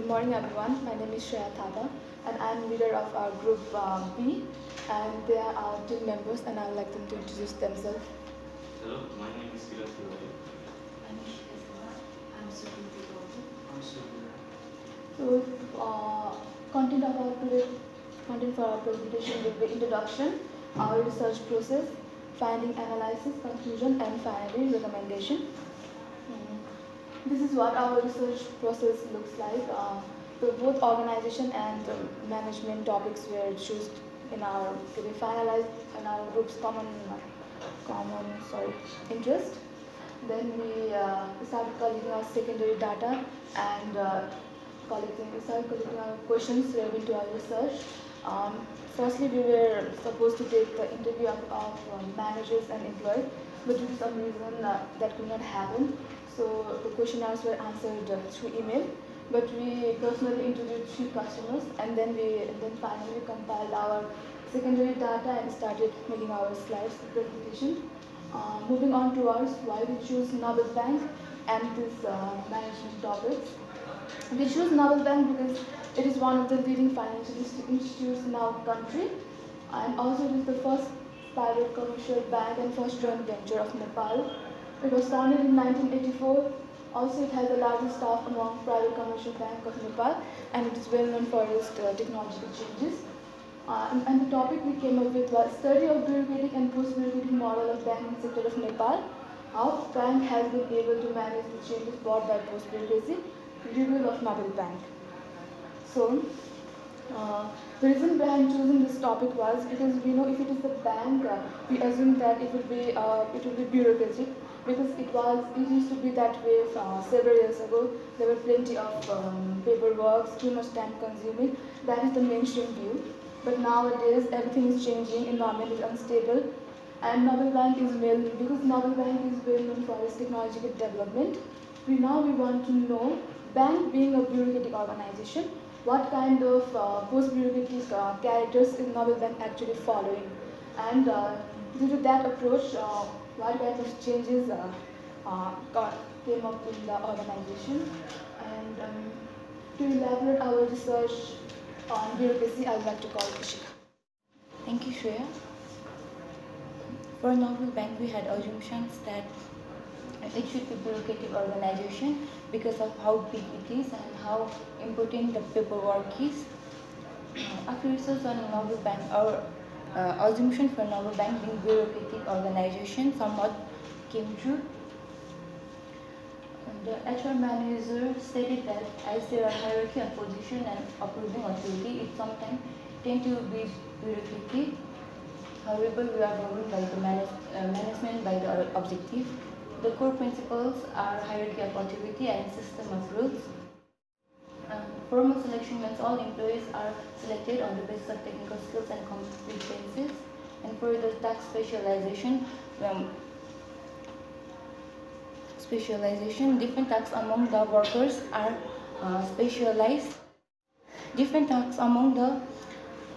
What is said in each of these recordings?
Good morning, everyone. My name is Shreya Thapa, and I'm leader of our group B. And they are our team members, and I'd like them to introduce themselves. Hello, my name is Kirat Tiwari. I'm Sukriti Gaurav. I'm Surya. So, content for our presentation will be introduction, our research process, finding analysis, conclusion, and finally recommendation. This is what our research process looks like. So both organization and management topics were chosen to be finalized in our group's interest. Then we started collecting our secondary data and started collecting our questions relevant to our research. Firstly, we were supposed to take the interview of managers and employees, but due to some reason that could not happen. So the questionnaires were answered through email, but we personally interviewed 3 customers, and then finally we compiled our secondary data and started making our slides presentation. Moving on towards why we choose Nobel Bank and this management topics. We choose Nobel Bank because it is one of the leading financial institutes in our country, and also it is the first private commercial bank and first joint venture of Nepal. It was founded in 1984. Also, it has the largest staff among private commercial bank of Nepal, and it is well known for its technological changes. And the topic we came up with was study of bureaucratic and post-bureaucratic model of banking sector of Nepal. How bank has been able to manage the changes brought by post-bureaucracy. Review of Nobel Bank. So, the reason behind choosing this topic was because we know if it is a bank, we assume that it will be bureaucratic because it used to be that way several years ago. There were plenty of paperwork, too much time consuming. That is the mainstream view. But nowadays everything is changing, environment is unstable, and Nobel Bank is because Nobel Bank is well known for its technological development. We want to know, bank being a bureaucratic organization, what kind of post-bureaucratic characters is Nobel Bank actually following, and due to that approach, what kind of changes came up in the organization. And to elaborate our research on bureaucracy, I would like to call Ishika. Thank you, Shreya. For Nobel Bank, we had assumptions that it should be a bureaucratic organization because of how big it is and how important the paperwork is. After research on Nobel Bank, our assumption for Nobel Bank being bureaucratic organization somewhat came true. The HR manager stated that as there are hierarchy and position and approving authority, it sometimes tend to be bureaucratic. However, we are governed by the management by the objective. The core principles are hierarchy of authority and system of rules. Formal selection means all employees are selected on the basis of technical skills and competencies. And for the task specialization, different tasks among the workers are specialized. Different tasks among the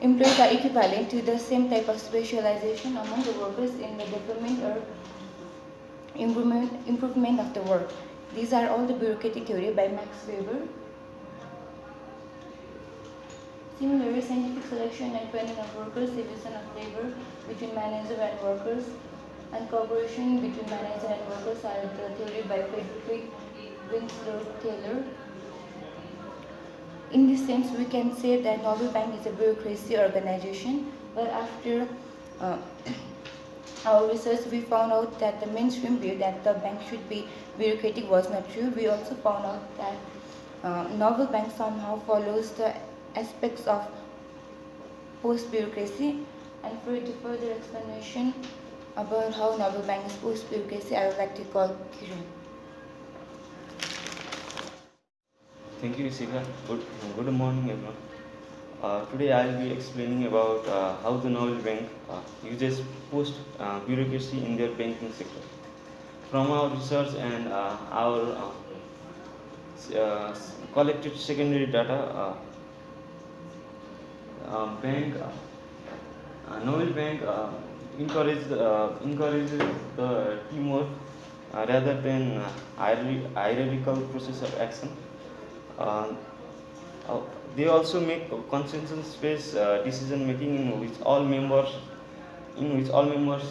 employees are equivalent to the same type of specialization among the workers in the development or improvement of the work. These are all the bureaucratic theory by Max Weber. Similarly, scientific selection and training of workers, division of labor between manager and workers, and cooperation between manager and workers are the theory by Frederick Winslow Taylor. In this sense, we can say that Nobel Bank is a bureaucracy organization, but after our research, we found out that the mainstream view that the bank should be bureaucratic was not true. We also found out that Nobel Bank somehow follows the aspects of post-bureaucracy. And for the further explanation about how Nobel Bank is post-bureaucracy, I would like to call Kiran. Thank you, Ishika. Good morning, everyone. Today I will be explaining about how the Nobel Bank uses post-bureaucracy in their banking sector. From our research and our collected secondary data, Nobel Bank encourages the teamwork rather than hierarchical process of action. Uh, they also make consensus-based decision making in which all members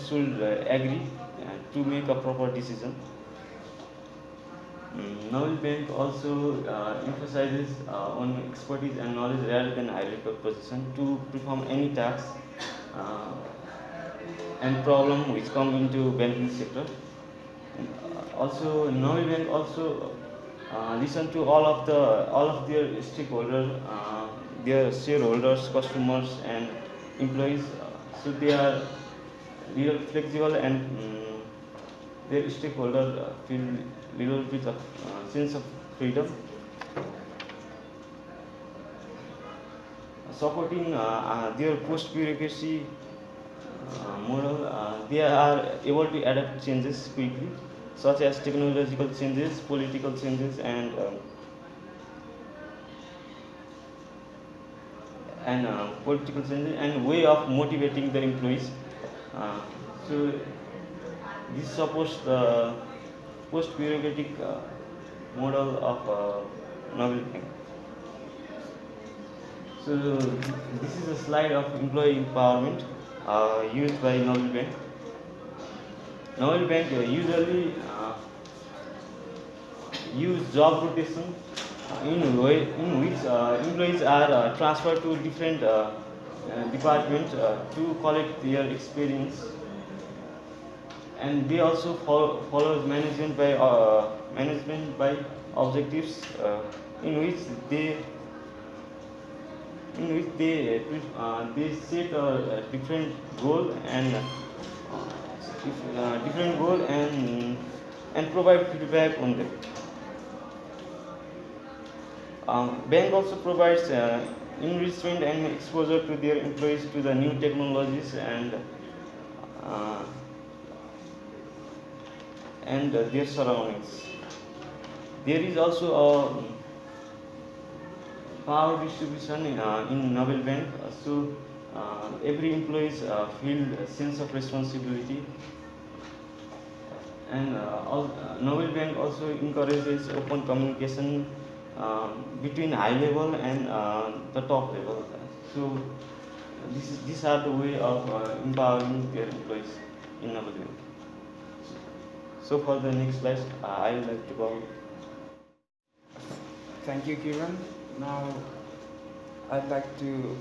should agree to make a proper decision. Novel Bank also emphasizes on expertise and knowledge rather than hierarchical position to perform any task uh, and problem which come into banking sector. Also, Novel Bank also listen to all of their stakeholders, their shareholders, customers, and employees. So they are little flexible and their stakeholders feel little bit of sense of freedom. Supporting their post bureaucracy model, they are able to adapt changes quickly, such as technological changes, political changes, and political changes and way of motivating the employees. Uh, so this supports the post bureaucratic model of novel bank. So this is a slide of employee empowerment used by Novel Bank. Novel Bank usually use job rotation in which employees are transferred to different departments to collect their experience, and they also follow management by objectives in which they they set a different goal and provide feedback on them. Bank also provides enrichment and exposure to their employees to the new technologies uh, and their surroundings. There is also a power distribution in Novel Bank, so every employees feel a sense of responsibility, and Novel Bank also encourages open communication between high level and the top level. So these are the way of empowering their employees in Novel Bank. So for the next slide, I would like to go. Thank you, Kiran. Now, I'd like to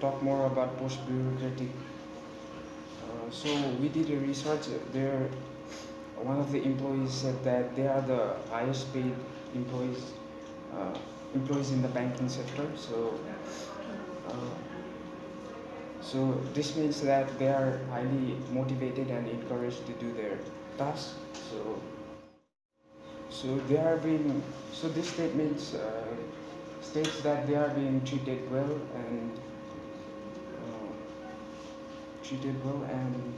talk more about post-bureaucratic. So we did a research. There, one of the employees said that they are the highest paid employees, employees in the banking sector. Uh, so this means that they are highly motivated and encouraged to do their tasks. So they are being. So this states that they are being treated well uh, and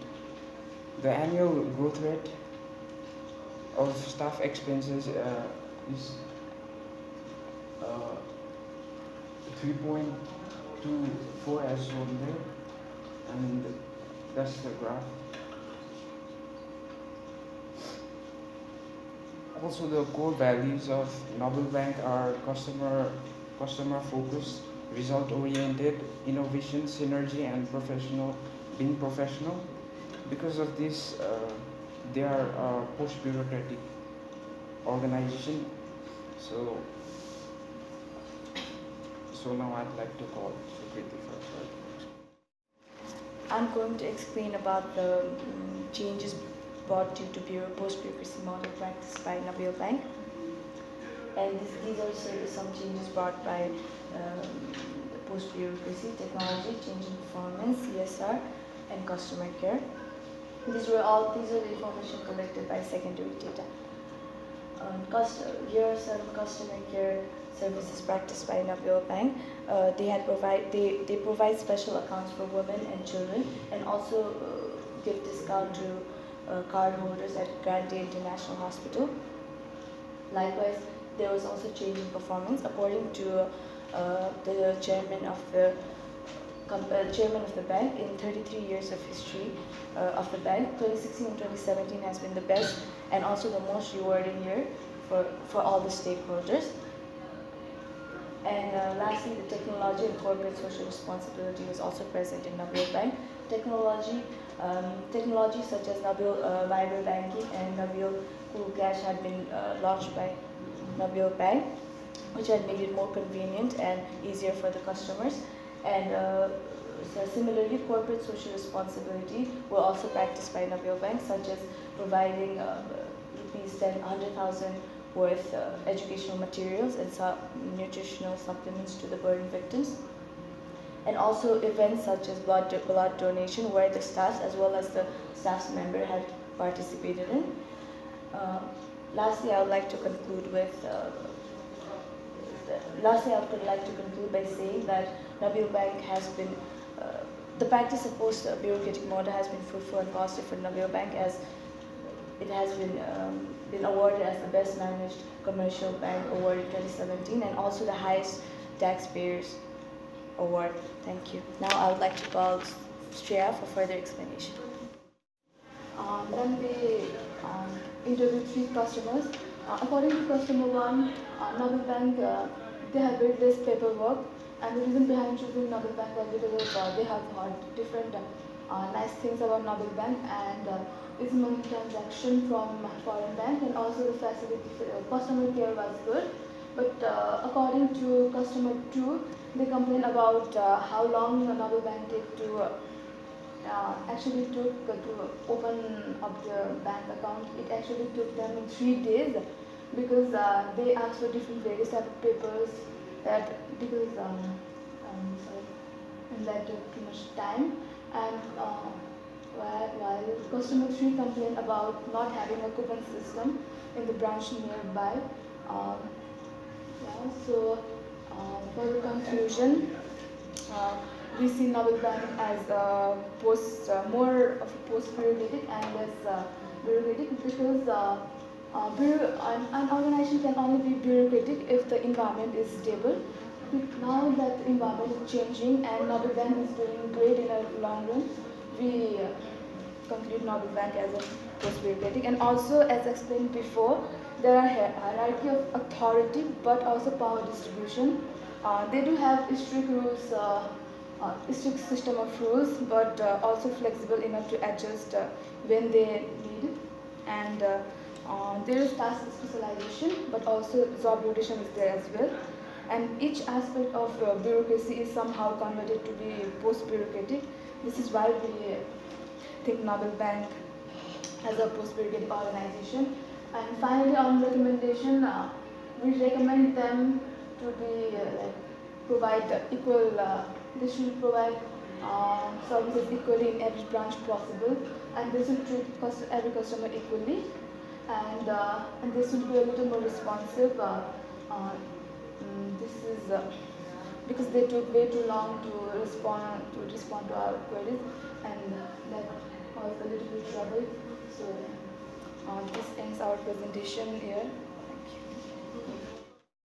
the annual growth rate of staff expenses is 3.24 as shown there, and that's the graph. Also, the core values of Noble Bank are customer focused, result oriented, innovation, synergy, and being professional. Because of this, they are a post bureaucratic organization. So now I'd like to call Sukriti first. I'm going to explain about the changes brought due to post-bureaucracy model practiced by Nabil Bank. And these are some changes brought by post-bureaucracy, technology, change in performance, CSR, and customer care. These are the information collected by secondary data. Here are some customer care services practiced by Nabil Bank. They provide special accounts for women and children, and also give discount to card holders at Grande International Hospital. Likewise, there was also change in performance. According to the chairman of the bank, in 33 years of history of the bank, 2016 and 2017 has been the best and also the most rewarding year for all the stakeholders. And lastly, the technology and corporate social responsibility was also present in Nabil Bank. Technology such as Nabil Viber Banking and Nabil Cool Cash had been launched by Nabil Bank, which had made it more convenient and easier for the customers. And so similarly, corporate social responsibility were also practiced by Nabil Bank, such as providing rupees 100,000 worth educational materials and nutritional supplements to the burn victims. And also events such as blood donation, where the staff as well as the staff's member had participated in. Lastly, I would like to conclude by saying that Nabil Bank has been the practice of post-bureaucratic model has been fruitful and positive for Nabil Bank, as it has been awarded as the best managed commercial bank award in 2017 and also the highest taxpayers award. Thank you. Now I would like to call Shreya for further explanation. Then we interviewed 3 customers. According to customer 1, Nabil Bank, they have built this paperwork, and the reason behind choosing Nabil Bank was because they have heard different nice things about Nabil Bank, and it's money transaction from foreign bank, and also the facility, customer care was good. But according to customer 2, they complain about how long Nabil Bank take to actually took to open up their bank account. It actually took them in 3 days because they asked for different various type of papers that because sorry, and that took too much time. And while customer 3 complained about not having a coupon system in the branch nearby. So for the conclusion, we see Nabil Bank as more of a post-bureaucratic and less bureaucratic because an organization can only be bureaucratic if the environment is stable. Now that the environment is changing and Nabil Bank is doing great in the long run, we conclude Nabil Bank as a post-bureaucratic. And also, as explained before, there are hierarchy of authority but also power distribution. They do have strict rules, strict system of rules, but also flexible enough to adjust when they need. And there is task specialization, but also job rotation is there as well. And each aspect of bureaucracy is somehow converted to be post-bureaucratic. This is why we think Nabil Bank as a post-bureaucratic organization. And finally, on recommendation, we recommend them to be provide equal. They should provide services equally in every branch possible, and they should treat every customer equally, and they should be a little more responsive. This is because they took way too long to respond to our queries, and that caused a little bit trouble. So this ends our presentation here. Thank you.